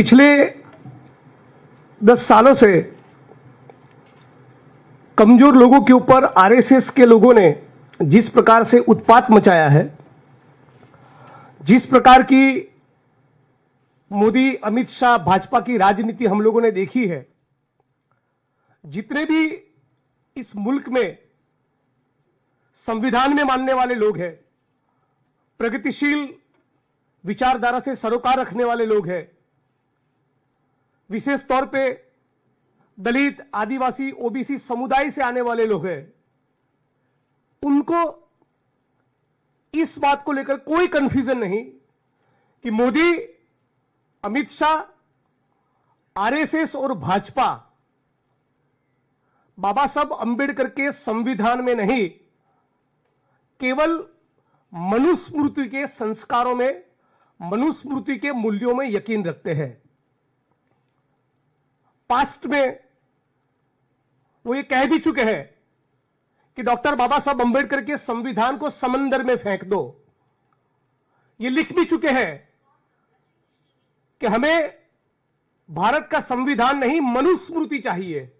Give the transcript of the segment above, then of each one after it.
पिछले 10 सालों से कमजोर लोगों के ऊपर आरएसएस के लोगों ने जिस प्रकार से उत्पात मचाया है, जिस प्रकार की मोदी अमित शाह भाजपा की राजनीति हम लोगों ने देखी है, जितने भी इस मुल्क में संविधान में मानने वाले लोग हैं, प्रगतिशील विचारधारा से सरोकार रखने वाले लोग हैं, विशेष तौर पे दलित, आदिवासी, ओबीसी समुदाय से आने वाले लोग हैं, उनको इस बात को लेकर कोई कंफ्यूजन नहीं कि मोदी, अमित शाह, आरएसएस और भाजपा बाबा साहब अंबेडकर के संविधान में नहीं, केवल मनुस्मृति के संस्कारों में, मनुस्मृति के मूल्यों में यकीन रखते हैं। पास्ट में वो ये कह भी चुके हैं कि डॉक्टर बाबा साहब अंबेडकर के संविधान को समंदर में फेंक दो। ये लिख भी चुके हैं कि हमें भारत का संविधान नहीं, मनुस्मृति चाहिए।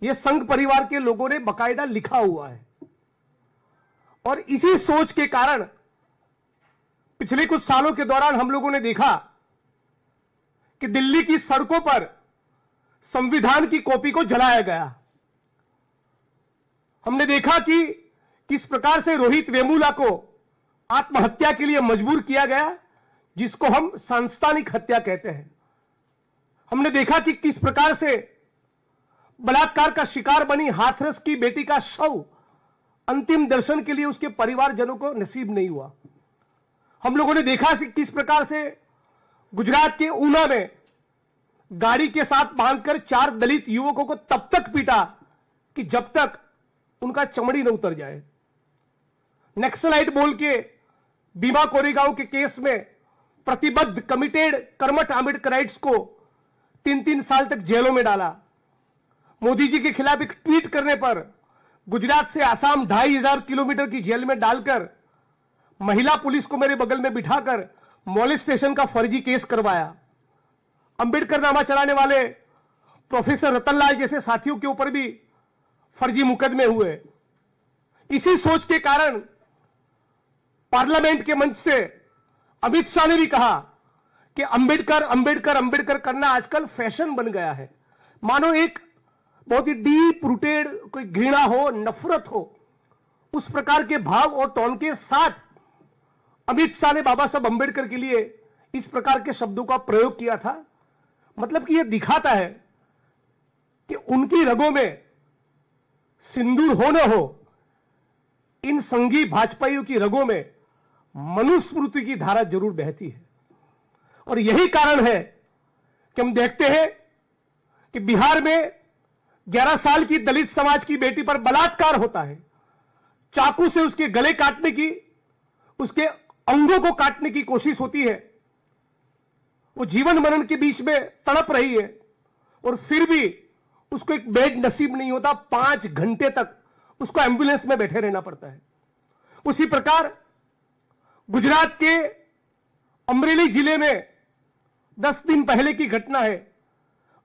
यह संघ परिवार के लोगों ने बकायदा लिखा हुआ है। और इसी सोच के कारण पिछले कुछ सालों के दौरान हम लोगों ने देखा कि दिल्ली की सड़कों पर संविधान की कॉपी को जलाया गया। हमने देखा कि किस प्रकार से रोहित वेमुला को आत्महत्या के लिए मजबूर किया गया, जिसको हम सांस्थानिक हत्या कहते हैं। हमने देखा कि किस प्रकार से बलात्कार का शिकार बनी हाथरस की बेटी का शव अंतिम दर्शन के लिए उसके परिवारजनों को नसीब नहीं हुआ। हम लोगों ने देखा कि किस प्रकार से गुजरात के ऊना में गाड़ी के साथ बांधकर 4 दलित युवकों को तब तक पीटा कि जब तक उनका चमड़ी न उतर जाए। नक्सलाइट बोल के भीमा कोरेगांव के केस में प्रतिबद्ध, कमिटेड, कर्मठ आंबेडकराइट्स को 3-3 साल तक जेलों में डाला। मोदी जी के खिलाफ एक ट्वीट करने पर गुजरात से आसाम 2500 किलोमीटर की जेल में डालकर महिला पुलिस को मेरे बगल में बिठाकर मॉलेस्टेशन का फर्जी केस करवाया। अंबेडकर नामा चलाने वाले प्रोफेसर रतनलाल जैसे साथियों के ऊपर भी फर्जी मुकदमे हुए। इसी सोच के कारण पार्लियामेंट के मंच से अमित शाह ने भी कहा कि अंबेडकर अंबेडकर अंबेडकर करना आजकल फैशन बन गया है। मानो एक बहुत ही डीप रूटेड कोई घृणा हो, नफरत हो, उस प्रकार के भाव और टोन के साथ अमित शाह ने बाबा साहब अंबेडकर के लिए इस प्रकार के शब्दों का प्रयोग किया था। मतलब कि यह दिखाता है कि उनकी रगों में सिंदूर हो न हो, इन संघी भाजपाइयों की रगों में मनुस्मृति की धारा जरूर बहती है। और यही कारण है कि हम देखते हैं कि बिहार में 11 साल की दलित समाज की बेटी पर बलात्कार होता है। चाकू से उसके गले काटने की, उसके अंगों को काटने की कोशिश होती है। वो जीवन मरण के बीच में तड़प रही है और फिर भी उसको एक बेड नसीब नहीं होता। 5 घंटे तक उसको एम्बुलेंस में बैठे रहना पड़ता है। उसी प्रकार गुजरात के अमरेली जिले में 10 दिन पहले की घटना है।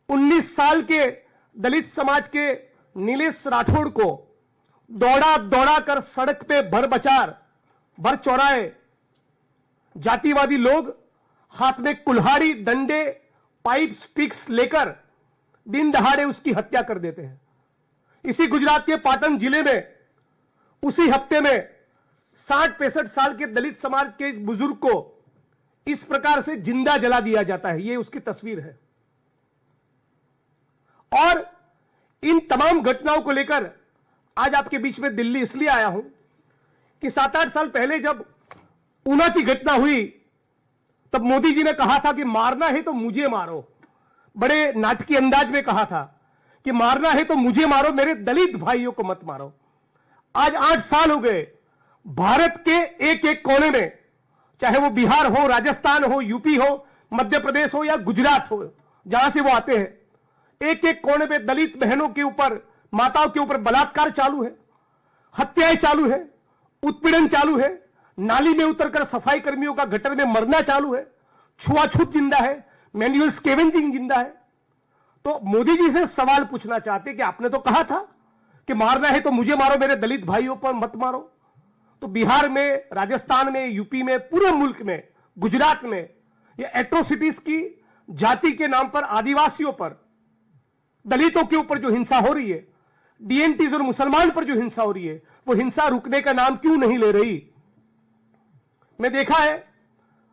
19 साल के दलित समाज के नीलेश राठौड़ को दौड़ा कर सड़क पे भर चौराहे जातिवादी लोग हाथ में कुल्हाड़ी, डंडे, पाइप, स्टिक्स लेकर दिन दहाड़े उसकी हत्या कर देते हैं। इसी गुजरात के पाटन जिले में उसी हफ्ते में 60-65 साल के दलित समाज के इस बुजुर्ग को इस प्रकार से जिंदा जला दिया जाता है। यह उसकी तस्वीर है। और इन तमाम घटनाओं को लेकर आज आपके बीच में दिल्ली इसलिए आया हूं कि 7-8 साल पहले जब ऊना की घटना हुई, तब मोदी जी ने कहा था कि मारना है तो मुझे मारो। बड़े नाटकीय अंदाज में कहा था कि मारना है तो मुझे मारो, मेरे दलित भाइयों को मत मारो। आज 8 साल हो गए, भारत के एक कोने में, चाहे वो बिहार हो, राजस्थान हो, यूपी हो, मध्य प्रदेश हो या गुजरात हो, जहां से वो आते हैं, एक कोने में दलित बहनों के ऊपर, माताओं के ऊपर बलात्कार चालू है, हत्याएं चालू है, उत्पीड़न चालू है, नाली में उतरकर सफाई कर्मियों का गटर में मरना चालू है, छुआछूत जिंदा है, मैनुअल स्केवेंजिंग जिंदा है। तो मोदी जी से सवाल पूछना चाहते कि आपने तो कहा था कि मारना है तो मुझे मारो, मेरे दलित भाइयों पर मत मारो। तो बिहार में, राजस्थान में, यूपी में, पूरे मुल्क में, गुजरात में ये एट्रोसिटीज की जाति के नाम पर, आदिवासियों पर, दलितों के ऊपर जो हिंसा हो रही है, डीएनटीज और मुसलमान पर जो हिंसा हो रही है, वो हिंसा रुकने का नाम क्यों नहीं ले रही? मैं देखा है,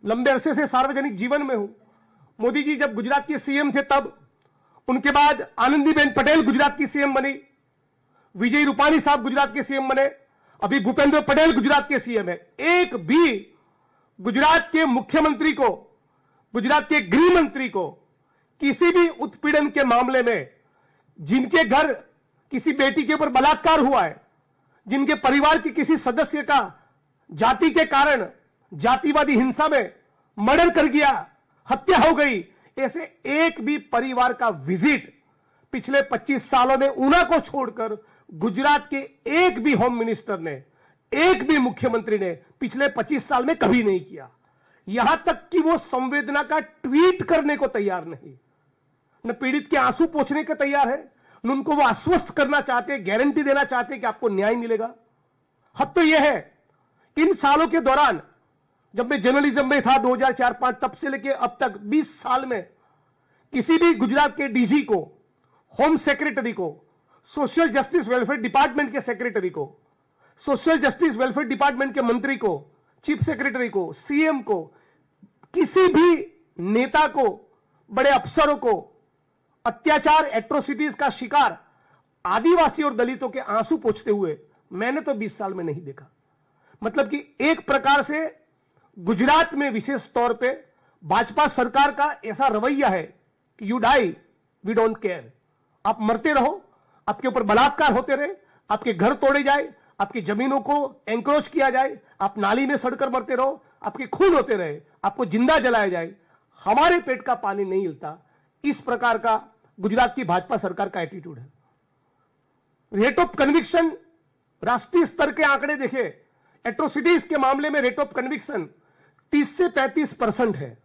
लंबे अरसे से सार्वजनिक जीवन में हूं। मोदी जी जब गुजरात के सीएम थे तब, उनके बाद आनंदीबेन पटेल गुजरात की सीएम बनी, विजय रूपाणी साहब गुजरात के सीएम बने, अभी भूपेंद्र पटेल गुजरात के सीएम है। एक भी गुजरात के मुख्यमंत्री को, गुजरात के गृह मंत्री को किसी भी उत्पीड़न के मामले में, जिनके घर किसी बेटी के ऊपर बलात्कार हुआ है, जिनके परिवार के किसी सदस्य का जाति के कारण जातिवादी हिंसा में मर्डर कर गया, हत्या हो गई, ऐसे एक भी परिवार का विजिट पिछले 25 सालों में ऊना को छोड़कर गुजरात के एक भी होम मिनिस्टर ने, एक भी मुख्यमंत्री ने पिछले 25 साल में कभी नहीं किया। यहां तक कि वो संवेदना का ट्वीट करने को तैयार नहीं, न पीड़ित के आंसू पोंछने को तैयार है, न उनको वो आश्वस्त करना चाहते, गारंटी देना चाहते कि आपको न्याय मिलेगा। हद तो यह है कि इन सालों के दौरान, जब मैं जर्नलिज्म में था 2004-5, तब से लेकर अब तक 20 साल में किसी भी गुजरात के डीजी को, होम सेक्रेटरी को, सोशल जस्टिस वेलफेयर डिपार्टमेंट के सेक्रेटरी को, सोशल जस्टिस वेलफेयर डिपार्टमेंट के मंत्री को, चीफ सेक्रेटरी को, सीएम को, किसी भी नेता को, बड़े अफसरों को अत्याचार, एट्रोसिटीज का शिकार आदिवासी और दलितों के आंसू पोंछते हुए मैंने तो 20 साल में नहीं देखा। मतलब कि एक प्रकार से गुजरात में विशेष तौर पे भाजपा सरकार का ऐसा रवैया है कि you die we don't care, आप मरते रहो, आपके ऊपर बलात्कार होते रहे, आपके घर तोड़े जाए, आपकी जमीनों को एंक्रोच किया जाए, आप नाली में सड़कर मरते रहो, आपके खून होते रहे, आपको जिंदा जलाया जाए, हमारे पेट का पानी नहीं हिलता। इस प्रकार का गुजरात की भाजपा सरकार का एटीट्यूड है। रेट ऑफ कन्विक्शन, राष्ट्रीय स्तर के आंकड़े देखे, एट्रोसिटीज के मामले में रेट ऑफ कन्विक्शन 30 से 35% है।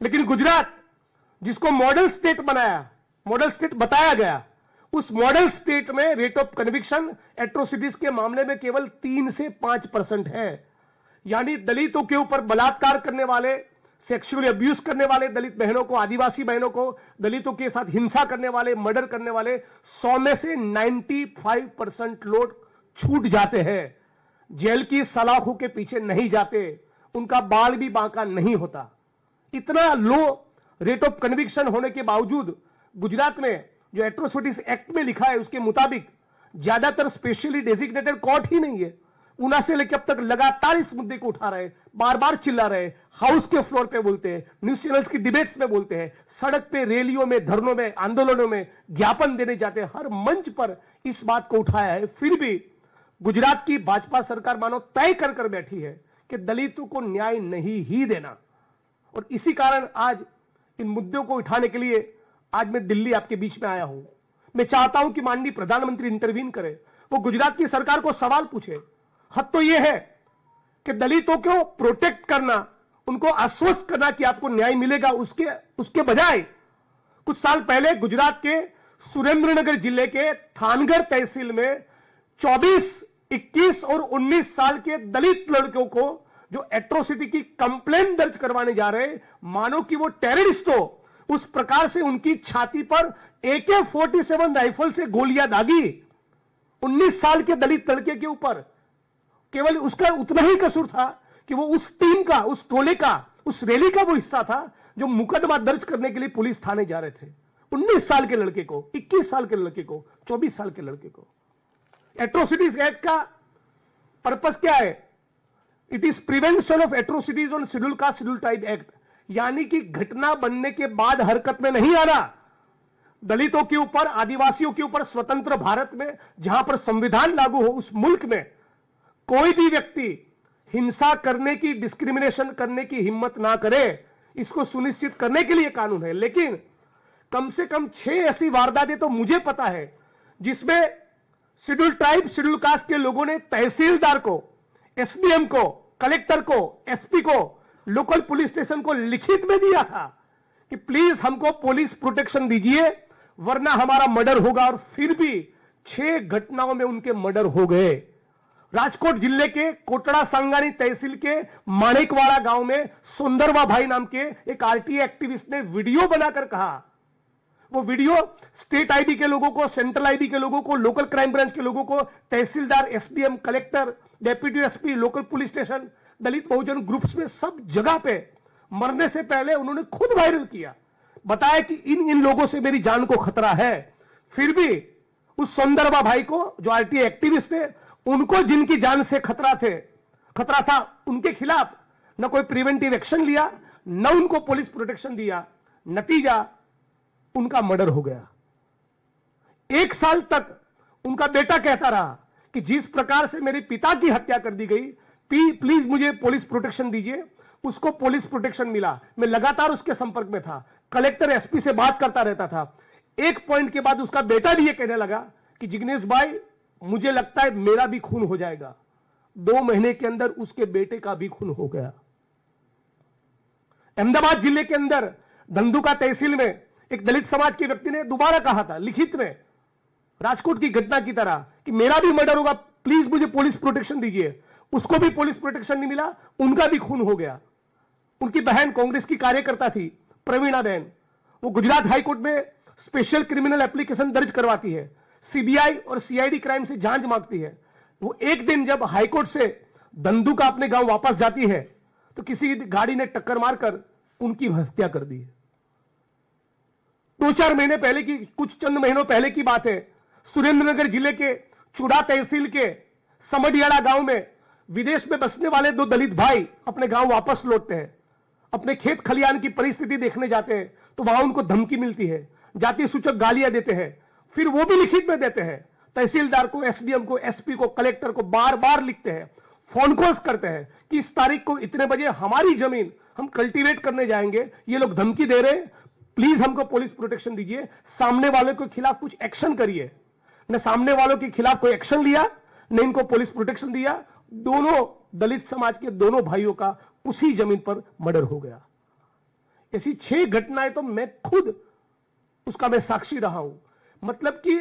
लेकिन गुजरात, जिसको मॉडल स्टेट बनाया, मॉडल स्टेट बताया गया, उस मॉडल स्टेट में रेट ऑफ कन्विक्शन एट्रोसिटीज के मामले में केवल 3 से 5% है। यानी दलितों के ऊपर बलात्कार करने वाले, सेक्सुअली अब्यूज करने वाले दलित बहनों को, आदिवासी बहनों को, दलितों के साथ हिंसा करने वाले, मर्डर करने वाले 100 में से 95% लोग छूट जाते हैं, जेल की सलाखों के पीछे नहीं जाते, उनका बाल भी बांका नहीं होता। इतना लो रेट ऑफ कन्विक्शन होने के बावजूद गुजरात में जो एट्रोसिटीज एक्ट में लिखा है उसके मुताबिक ज्यादातर स्पेशली डेजिग्नेटेड कोर्ट ही नहीं है। ऊना से लेकर अब तक लगातार इस मुद्दे को उठा रहे, बार बार चिल्ला रहे, हाउस के फ्लोर पे बोलते हैं, न्यूज चैनल्स की डिबेट्स में बोलते हैं, सड़क पे, रैलियों में, धरनों में, आंदोलनों में ज्ञापन देने जाते हैं, हर मंच पर इस बात को उठाया है। फिर भी गुजरात की भाजपा सरकार मानो तय कर कर बैठी है कि दलितों को न्याय नहीं ही देना। और इसी कारण आज इन मुद्दों को उठाने के लिए आज मैं दिल्ली आपके बीच में आया हूं। मैं चाहता हूं कि माननीय प्रधानमंत्री इंटरवीन करे, वो गुजरात की सरकार को सवाल पूछे। हद तो यह है कि दलितों को प्रोटेक्ट करना, उनको आश्वस्त करना कि आपको न्याय मिलेगा, उसके बजाय कुछ साल पहले गुजरात के सुरेंद्रनगर जिले के थानगढ़ तहसील में 24, 21 और 19 साल के दलित लड़कों को जो एट्रोसिटी की कंप्लेंट दर्ज करवाने जा रहे हैं, मानो कि वो टेररिस्ट हो, उस प्रकार से उनकी छाती पर AK-47 राइफल से गोलियां दागी 19 साल के दलित लड़के के ऊपर। केवल उसका उतना ही कसूर था कि वो उस टीम का, उस टोले का, उस रैली का वो हिस्सा था जो मुकदमा दर्ज करने के लिए पुलिस थाने जा रहे थे। 19 साल के लड़के को, 21 साल के लड़के को, 24 साल के लड़के को। एट्रोसिटीज एक्ट का पर्पस क्या है? It is prevention of atrocities on schedule caste schedule tribe act, यानी कि घटना बनने के बाद हरकत में नहीं आना। दलितों के ऊपर, आदिवासियों के ऊपर स्वतंत्र भारत में जहां पर संविधान लागू हो, उस मुल्क में कोई भी व्यक्ति हिंसा करने की, डिस्क्रिमिनेशन करने की हिम्मत ना करे, इसको सुनिश्चित करने के लिए कानून है। लेकिन कम से कम 6 ऐसी वारदातें तो मुझे पता है जिसमें शेड्यूल ट्राइब, शेड्यूल कास्ट के लोगों ने तहसीलदार को, एसडीएम को, कलेक्टर को, एसपी को, लोकल पुलिस स्टेशन को लिखित में दिया था कि प्लीज हमको पुलिस प्रोटेक्शन दीजिए वरना हमारा मर्डर होगा, और फिर भी 6 घटनाओं में उनके मर्डर हो गए। राजकोट जिले के कोटड़ा सांगानी तहसील के माणिकवाड़ा गांव में सुंदरवा भाई नाम के एक आरटीआई एक्टिविस्ट ने वीडियो बनाकर कहा, वो वीडियो स्टेट आईबी के लोगों को, सेंट्रल आईबी के लोगों को, लोकल क्राइम ब्रांच के लोगों को, tehsildar, SDM, collector, deputy SP, local police station, Dalit Bahujan groups में सब जगह पे मरने से पहले उन्होंने खुद वायरल किया, बताया कि इन लोगों से मेरी जान को खतरा है। फिर भी उस सुंदरवा भाई को, जो आरटीआई एक्टिविस्ट थे, उनको जिनकी जान से खतरा था, उनके खिलाफ न कोई प्रिवेंटिव एक्शन लिया, न उनको पुलिस प्रोटेक्शन दिया। नतीजा उनका मर्डर हो गया। 1 साल तक उनका बेटा कहता रहा कि जिस प्रकार से मेरे पिता की हत्या कर दी गई, प्लीज मुझे पुलिस प्रोटेक्शन दीजिए। उसको पुलिस प्रोटेक्शन मिला। मैं लगातार उसके संपर्क में था, कलेक्टर, एसपी से बात करता रहता था। एक पॉइंट के बाद उसका बेटा भी ये कहने लगा कि जिग्नेश भाई, मुझे लगता है मेरा भी खून हो जाएगा। 2 महीने के अंदर उसके बेटे का भी खून हो गया। अहमदाबाद जिले के अंदर धंधुका तहसील में एक दलित समाज के व्यक्ति ने दोबारा कहा था लिखित में, राजकोट की घटना की तरह, कि मेरा भी मर्डर होगा, प्लीज मुझे पुलिस प्रोटेक्शन दीजिए। उसको भी पुलिस प्रोटेक्शन नहीं मिला, उनका भी खून हो गया। उनकी बहन कांग्रेस की कार्यकर्ता थी, प्रवीणा बहन, वो गुजरात हाईकोर्ट में स्पेशल क्रिमिनल एप्लीकेशन दर्ज करवाती है, सीबीआई और सीआईडी क्राइम से जांच मांगती है। वो एक दिन जब हाईकोर्ट से धंधुका अपने गांव वापस जाती है तो किसी गाड़ी ने टक्कर मारकर उनकी हत्या कर दी है। 2-4 महीने पहले की, कुछ चंद महीनों पहले की बात है, सुरेंद्रनगर जिले के चुड़ा तहसील के समडियाड़ा गांव में विदेश में बसने वाले 2 दलित भाई अपने गांव वापस लौटते हैं। अपने खेत खलियान की परिस्थिति देखने जाते हैं तो वहां उनको धमकी मिलती है, जाति सूचक गालियां देते हैं। फिर वो भी लिखित में देते हैं, तहसीलदार को, एसडीएम को, एसपी को, कलेक्टर को बार बार लिखते हैं, फोन कॉल्स करते हैं कि इस तारीख को इतने बजे हमारी जमीन हम कल्टीवेट करने जाएंगे, ये लोग धमकी दे रहे हैं, प्लीज हमको पुलिस प्रोटेक्शन दीजिए, सामने वालों के खिलाफ कुछ एक्शन करिए। न सामने वालों के खिलाफ कोई एक्शन लिया, न इनको पुलिस प्रोटेक्शन दिया। दोनों दलित समाज के दोनों भाइयों का उसी जमीन पर मर्डर हो गया। ऐसी 6 घटनाएं तो मैं खुद उसका मैं साक्षी रहा हूं। मतलब कि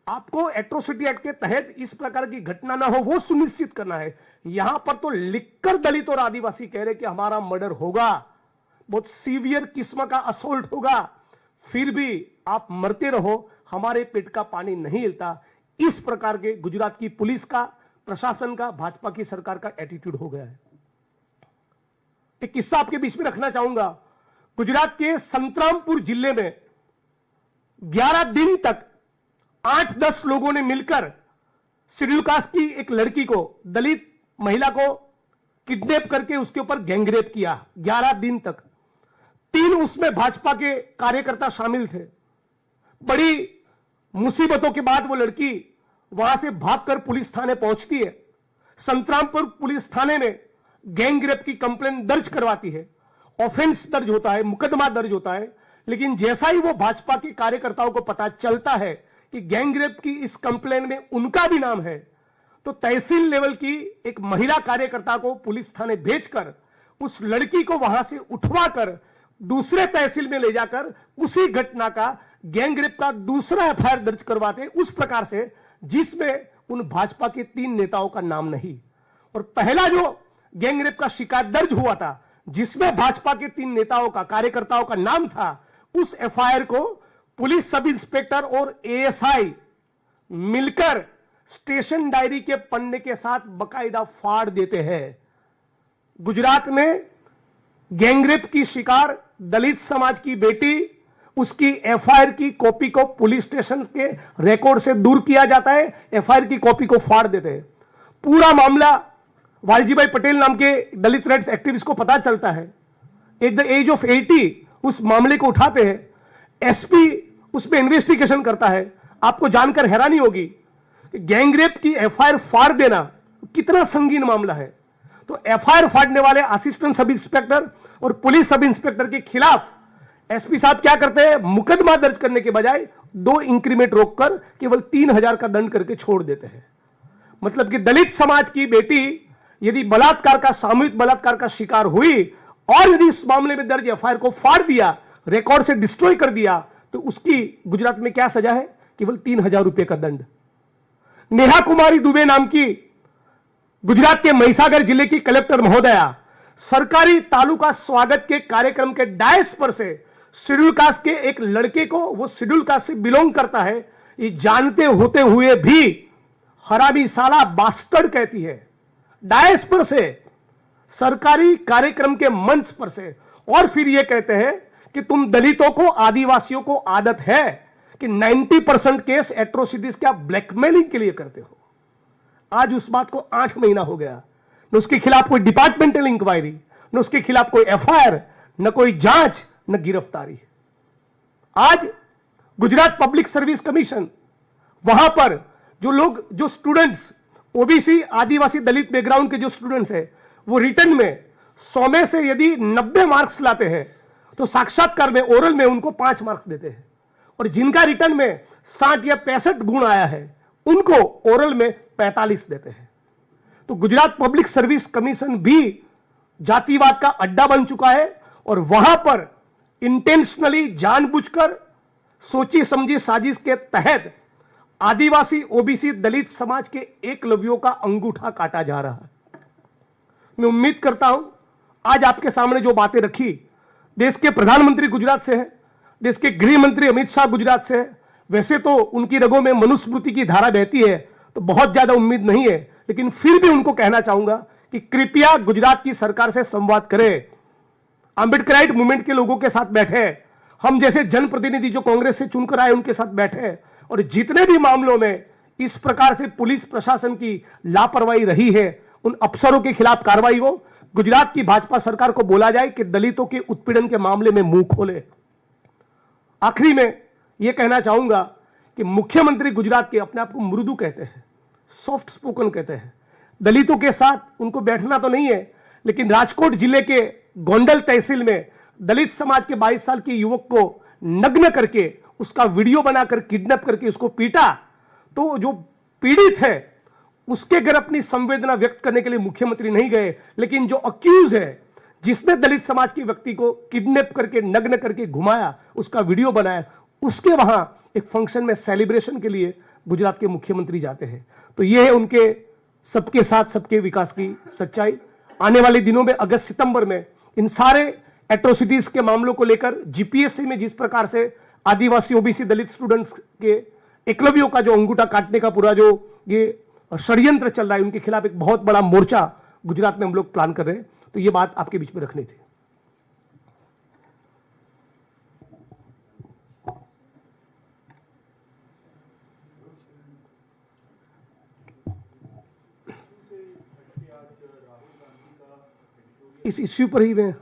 आपको एट्रोसिटी एक्ट के तहत इस प्रकार की घटना ना हो, वो सुनिश्चित करना है। यहां पर तो लिखकर दलित और आदिवासी कह रहे कि हमारा मर्डर होगा, बहुत सीवियर किस्म का असोल्ट होगा, फिर भी आप मरते रहो, हमारे पेट का पानी नहीं हिलता। इस प्रकार के गुजरात की पुलिस का, प्रशासन का, भाजपा की सरकार का एटीट्यूड हो गया है। एक किस्सा आपके बीच में रखना चाहूंगा। गुजरात के संतरामपुर जिले में 11 दिन तक 8-10 लोगों ने मिलकर शेड्यूल कास्ट की एक लड़की को, दलित महिला को किडनैप करके उसके ऊपर गैंगरेप किया। 11 दिन तक 3 उसमें भाजपा के कार्यकर्ता शामिल थे। बड़ी मुसीबतों के बाद वो लड़की वहां से भागकर पुलिस थाने पहुंचती है। संतरामपुर पुलिस थाने में गैंगरेप की कंप्लेंट दर्ज करवाती है। ऑफेंस दर्ज होता है, मुकदमा दर्ज होता है। लेकिन जैसा ही वो भाजपा के कार्यकर्ताओं को पता चलता है कि गैंगरेप की इस कंप्लेंट में उनका भी नाम है, तो तहसील लेवल की एक महिला कार्यकर्ता को पुलिस थाने भेजकर उस लड़की को वहां से उठवाकर दूसरे तहसील में ले जाकर उसी घटना का, गैंगरेप का दूसरा एफआईआर दर्ज करवाते, उस प्रकार से जिसमें उन भाजपा के 3 नेताओं का नाम नहीं। और पहला जो गैंगरेप का शिकायत दर्ज हुआ था, जिसमें भाजपा के 3 नेताओं का, कार्यकर्ताओं का नाम था, उस एफआईआर को पुलिस सब इंस्पेक्टर और एएसआई मिलकर स्टेशन डायरी के पन्ने के साथ बकायदा फाड़ देते हैं। गुजरात में गैंगरेप की शिकार दलित समाज की बेटी, उसकी एफआईआर की कॉपी को पुलिस स्टेशन के रिकॉर्ड से दूर किया जाता है, एफआईआर की कॉपी को फाड़ देते हैं। पूरा मामला वालजीभाई पटेल नाम के दलित राइट्स एक्टिविस्ट को पता चलता है। एट द एज ऑफ 80 उस मामले को उठाते हैं, एसपी उसमें इन्वेस्टिगेशन करता है। आपको जानकर हैरानी होगी कि गैंगरेप की एफआईआर फाड़ देना कितना संगीन मामला है। तो एफआईआर फाड़ने वाले असिस्टेंट सब इंस्पेक्टर और पुलिस सब इंस्पेक्टर के खिलाफ एसपी साहब क्या करते हैं, मुकदमा दर्ज करने के बजाय 2 इंक्रीमेंट रोककर केवल 3000 का दंड करके छोड़ देते हैं। मतलब कि दलित समाज की बेटी यदि बलात्कार का, सामूहिक बलात्कार का शिकार हुई और यदि इस मामले में दर्ज एफआईआर को फाड़ दिया, रिकॉर्ड से डिस्ट्रॉय कर दिया तो उसकी गुजरात में क्या सजा है? केवल 3,000 रुपए का दंड। नेहा कुमारी दुबे नाम की गुजरात के महिसागर जिले की कलेक्टर महोदया सरकारी तालुका स्वागत के कार्यक्रम के डायस पर से शेड्यूल कास्ट के एक लड़के को, वो शेड्यूल कास्ट से बिलोंग करता है, ये जानते होते हुए भी हरामी साला बास्टर्ड कहती है, डायस पर से, सरकारी कार्यक्रम के मंच पर से। और फिर ये कहते हैं कि तुम दलितों को, आदिवासियों को आदत है कि 90% केस एट्रोसिटीज क्या ब्लैकमेलिंग के लिए करते हो। आज उस बात को 8 महीना हो गया, न उसके खिलाफ कोई डिपार्टमेंटल इंक्वायरी, न उसके खिलाफ कोई एफआईआर, न कोई जांच, न गिरफ्तारी। आज गुजरात पब्लिक सर्विस कमीशन, वहां पर जो लोग, जो स्टूडेंट्स ओबीसी, आदिवासी, दलित बैकग्राउंड के जो स्टूडेंट्स हैं, वो रिटर्न में 100 में से यदि 90 मार्क्स लाते हैं तो साक्षात्कार में, ओरल में उनको 5 मार्क्स देते हैं। और जिनका रिटर्न में 60 या 65 गुण आया है उनको ओरल में 45 देते हैं। तो गुजरात पब्लिक सर्विस कमीशन भी जातिवाद का अड्डा बन चुका है और वहां पर इंटेंशनली, जानबूझकर, सोची समझी साजिश के तहत आदिवासी, ओबीसी, दलित समाज के एकलव्यों का अंगूठा काटा जा रहा है। मैं उम्मीद करता हूं आज आपके सामने जो बातें रखी, देश के प्रधानमंत्री गुजरात से है, देश के गृह मंत्री अमित शाह गुजरात से है। वैसे तो उनकी रगों में मनुस्मृति की धारा बहती है तो बहुत ज्यादा उम्मीद नहीं है, लेकिन फिर भी उनको कहना चाहूंगा कि कृपया गुजरात की सरकार से संवाद करें, आंबेडकराइट मूवमेंट के लोगों के साथ बैठे, हम जैसे जनप्रतिनिधि जो कांग्रेस से चुनकर आए उनके साथ बैठे, और जितने भी मामलों में इस प्रकार से पुलिस प्रशासन की लापरवाही रही है उन अफसरों के खिलाफ कार्रवाई हो। गुजरात की भाजपा सरकार को बोला जाए कि दलितों के उत्पीड़न के मामले में मुंह खोले। आखिरी में यह कहना चाहूंगा कि मुख्यमंत्री गुजरात के अपने आप को मृदु कहते हैं, सॉफ्ट स्पोकन कहते हैं। दलितों के साथ उनको बैठना तो नहीं है, लेकिन राजकोट जिले के गोंडल तहसील में दलित समाज के 22 साल के युवक को नग्न करके, उसका वीडियो बनाकर किडनैप करके उसको पीटा, तो जो पीड़ित है उसके घर अपनी संवेदना व्यक्त करने के लिए मुख्यमंत्री नहीं गए, लेकिन जो अक्यूज है, जिसने दलित समाज के व्यक्ति को किडनैप करके, नग्न करके घुमाया, उसका वीडियो बनाया, उसके वहां एक फंक्शन में सेलिब्रेशन के लिए गुजरात के मुख्यमंत्री जाते हैं। तो यह है उनके सबके साथ सबके विकास की सच्चाई। आने वाले दिनों में अगस्त सितंबर में इन सारे एट्रोसिटीज के मामलों को लेकर जीपीएससी में जिस प्रकार से आदिवासी, ओबीसी, दलित स्टूडेंट्स के एकलव्यों का जो अंगूठा काटने का पूरा जो ये षड्यंत्र चल रहा है, उनके खिलाफ एक बहुत बड़ा मोर्चा गुजरात में हम लोग प्लान कर रहे हैं। तो ये बात आपके बीच में रखनी थी। इस इश्यू पर ही मैं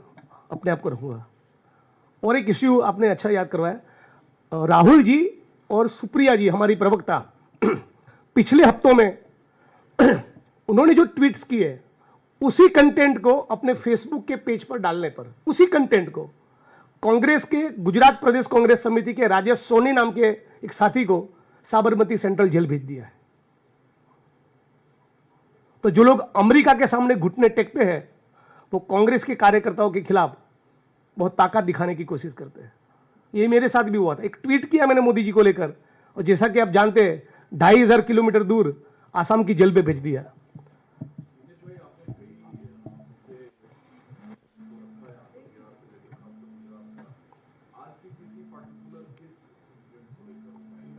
अपने आप को रखूंगा। और एक इश्यू आपने अच्छा याद करवाया, राहुल जी और सुप्रिया जी, हमारी प्रवक्ता, पिछले हफ्तों में उन्होंने जो ट्वीट्स किए, उसी कंटेंट को अपने फेसबुक के पेज पर डालने पर, उसी कंटेंट को कांग्रेस के गुजरात प्रदेश कांग्रेस समिति के राजेश सोनी नाम के एक साथी को साबरमती सेंट्रल जेल भेज दिया है। तो जो लोग अमेरिका के सामने घुटने टेकते हैं वो कांग्रेस के कार्यकर्ताओं के खिलाफ बहुत ताकत दिखाने की कोशिश करते हैं। ये मेरे साथ भी हुआ था। एक ट्वीट किया मैंने मोदी जी को लेकर, और जैसा कि आप जानते हैं 2500 किलोमीटर दूर आसाम की जेल पे भेज दिया।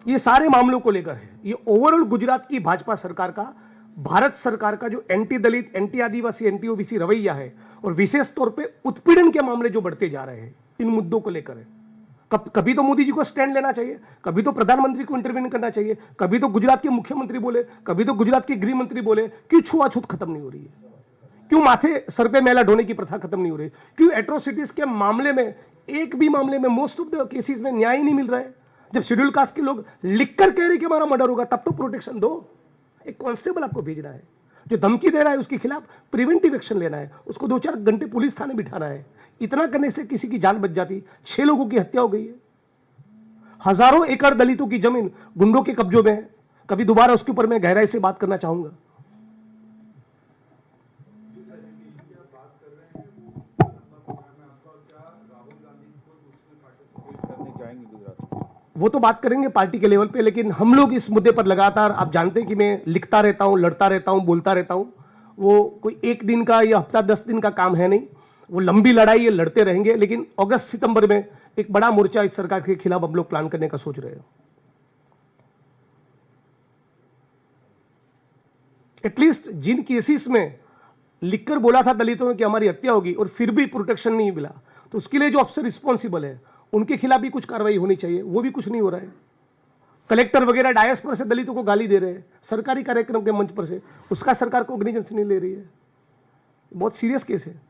ये सारे मामलों को लेकर है। ये ओवरऑल गुजरात की भाजपा सरकार का, भारत सरकार का जो एंटी दलित, एंटी आदिवासी, एंटी ओबीसी रवैया है, और विशेष तौर पे उत्पीड़न के मामले जो बढ़ते जा रहे हैं, इन मुद्दों को लेकर है। कभी तो मोदी जी को स्टैंड लेना चाहिए, कभी तो प्रधानमंत्री को इंटरवीन करना चाहिए, कभी तो गुजरात के मुख्यमंत्री बोले, कभी तो गुजरात के गृह मंत्री बोले। क्यों छुआछूत खत्म नहीं हो रही है? क्यों माथे सर पे मैला ढोने की प्रथा खत्म नहीं हो रही? क्यों एट्रोसिटीज के मामले में, एक भी मामले में, मोस्ट ऑफ द केसेस में न्याय नहीं मिल रहा है? जब शेड्यूल कास्ट के लोग लिखकर कह रहे कि हमारा मर्डर होगा, तब तो प्रोटेक्शन दो। एक कांस्टेबल आपको भेजना है, जो धमकी दे रहा है उसके खिलाफ प्रिवेंटिव एक्शन लेना है, उसको 2-4 घंटे पुलिस थाने बिठाना है। इतना करने से किसी की जान बच जाती। 6 लोगों की हत्या हो गई है। हजारों एकड़ दलितों की जमीन गुंडों के कब्जों में है। कभी दोबारा उसके ऊपर मैं गहराई से बात करना चाहूंगा। आएंगे गुजरात? वो तो बात करेंगे पार्टी के लेवल पे, लेकिन हम लोग इस मुद्दे पर लगातार, आप जानते हैं कि मैं लिखता रहता हूं, लड़ता रहता हूं, बोलता रहता हूं। वो कोई एक दिन का या हफ्ता 10 दिन का काम है नहीं, वो लंबी लड़ाई है, लड़ते रहेंगे। लेकिन अगस्त सितंबर में एक बड़ा मोर्चा इस सरकार के खिलाफ हम लोग प्लान करने का सोच रहे हैं। एटलीस्ट जिन केसेस में लिखकर बोला था दलितों में कि हमारी हत्या होगी और फिर भी प्रोटेक्शन नहीं मिला, तो उसके लिए जो अफसर रिस्पॉन्सिबल है उनके खिलाफ भी कुछ कार्रवाई होनी चाहिए। वो भी कुछ नहीं हो रहा है। कलेक्टर वगैरह डायस पर से दलितों को गाली दे रहे हैं, सरकारी कार्यक्रम के मंच पर से, उसका सरकार कोग्निजेंस नहीं ले रही है। बहुत सीरियस केस है।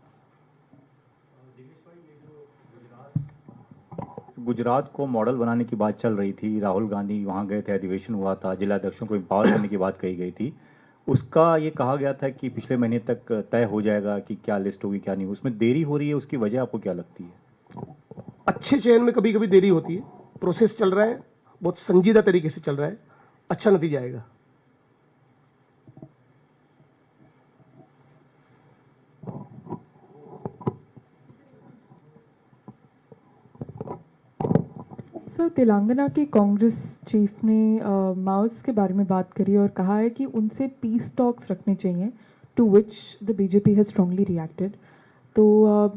गुजरात को मॉडल बनाने की बात चल रही थी, राहुल गांधी वहां गए थे, अधिवेशन हुआ था, जिला अध्यक्षों को एम्पावर करने की बात कही गई थी। उसका ये कहा गया था कि पिछले महीने तक तय हो जाएगा कि क्या लिस्ट होगी क्या नहीं। उसमें देरी हो रही है, उसकी वजह आपको क्या लगती है? अच्छे चयन में कभी कभी देरी होती है, प्रोसेस चल रहा है, बहुत संजीदा तरीके से चल रहा है, अच्छा नतीजा आएगा। सर, तेलंगाना के कांग्रेस चीफ ने माओस के बारे में बात करी और कहा है कि उनसे पीस टॉक्स रखने चाहिए, to which the BJP has strongly reacted. तो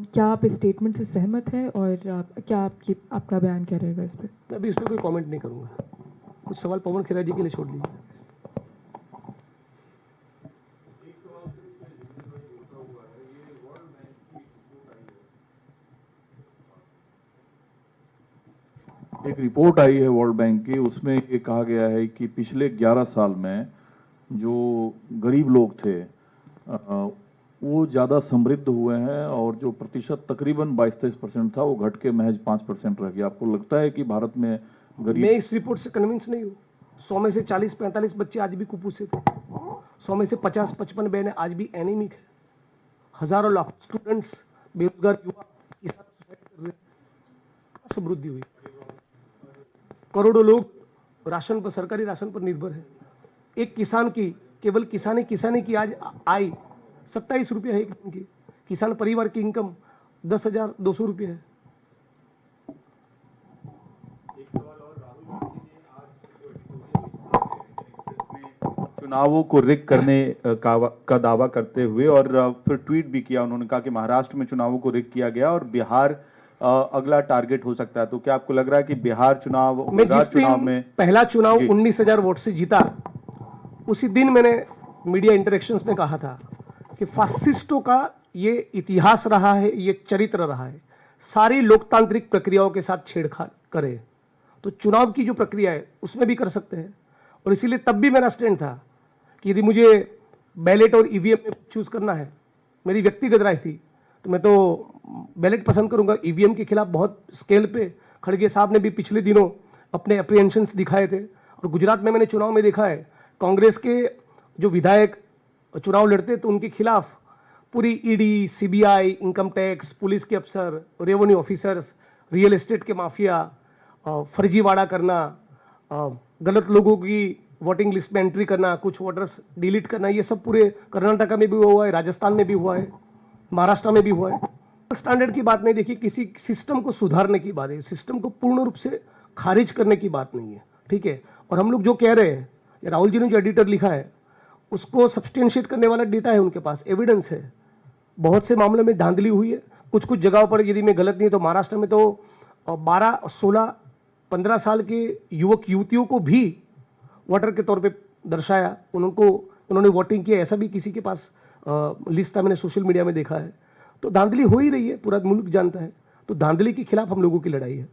क्या आप इस स्टेटमेंट से सहमत हैं और क्या आपका बयान क्या रहेगा इस पर? मैं अभी इस पर कोई कमेंट नहीं करूंगा। कुछ सवाल पवन खेरा जी के लिए छोड़ दीजिए। एक रिपोर्ट आई है वर्ल्ड बैंक की, उसमें ये कहा गया है कि पिछले 11 साल में जो गरीब लोग थे वो ज़्यादा समृद्ध हुए हैं और जो प्रतिशत तकरीबन 22-23% था वो घट के महज 5% रह गया। आपको लगता है कि भारत में गरीब? मैं इस रिपोर्ट से कन्विंस नहीं हूँ। 100 में से 40-45 बच्चे आज भी कुपोषित हैं। 100 में से 50-55 बहनें आज भी एनीमिक है। हजारों लाख स्टूडेंट्स, बेरोजगार युवा किसान सुसाइड कर रहे हैं। समृद्धि हुई, करोड़ों लोग राशन पर, सरकारी राशन पर निर्भर है। एक किसान की, केवल किसानी की आज आय 27 रुपये है एक दिन की। किसान परिवार की इनकम 10,200 रुपये है। चुनावों को रिग करने का दावा करते हुए और फिर ट्वीट भी किया, उन्होंने कहा कि महाराष्ट्र में चुनावों को रिग किया गया और बिहार अगला टारगेट हो सकता है। तो क्या आपको लग रहा है कि बिहार चुनाव में पहला चुनाव 19,000 वोट से जीता, उसी दिन मैंने मीडिया इंटरेक्शंस में कहा था कि फासिस्टों का ये इतिहास रहा है, ये चरित्र रहा है, सारी लोकतांत्रिक प्रक्रियाओं के साथ छेड़छाड़ करे। तो चुनाव की जो प्रक्रिया है उसमें भी कर सकते हैं। और इसीलिए तब भी मेरा स्टैंड था कि यदि मुझे बैलेट और ईवीएम में चूज करना है, मेरी व्यक्तिगत राय थी, तो मैं तो बैलेट पसंद करूंगा। ईवीएम के खिलाफ बहुत स्केल पे खड़गे साहब ने भी पिछले दिनों अपने अप्रीहेंशंस दिखाए थे। और गुजरात में मैंने चुनाव में देखा है, कांग्रेस के जो विधायक चुनाव लड़ते तो उनके खिलाफ पूरी ED, CBI, income tax, police के अफसर, रेवेन्यू ऑफिसर्स, रियल एस्टेट के माफिया, फर्जीवाड़ा करना, गलत लोगों की वोटिंग लिस्ट में एंट्री करना, कुछ वोटर्स डिलीट करना, ये सब पूरे कर्नाटका में भी हुआ है, राजस्थान में भी हुआ है, महाराष्ट्र में भी हुआ है। स्टैंडर्ड की बात नहीं, देखिए किसी सिस्टम को सुधारने की बात है, सिस्टम को पूर्ण रूप से खारिज करने की बात नहीं है, ठीक है। और हम लोग जो कह रहे हैं, राहुल जी ने जो एडिटर लिखा है उसको सब्सटेंशिएट करने वाला डेटा है, उनके पास एविडेंस है। बहुत से मामलों में धांधली हुई है। कुछ कुछ जगहों पर, यदि मैं गलत नहीं तो महाराष्ट्र में तो 12, 16, 15 साल के युवक युवतियों को भी वोटर के तौर पे दर्शाया, उन्होंने वोटिंग किया, ऐसा भी किसी के पास लिस्ट था, मैंने सोशल मीडिया में देखा है। तो धांधली हो ही रही है, पूरा मुल्क जानता है। तो धांधली के खिलाफ हम लोगों की लड़ाई है।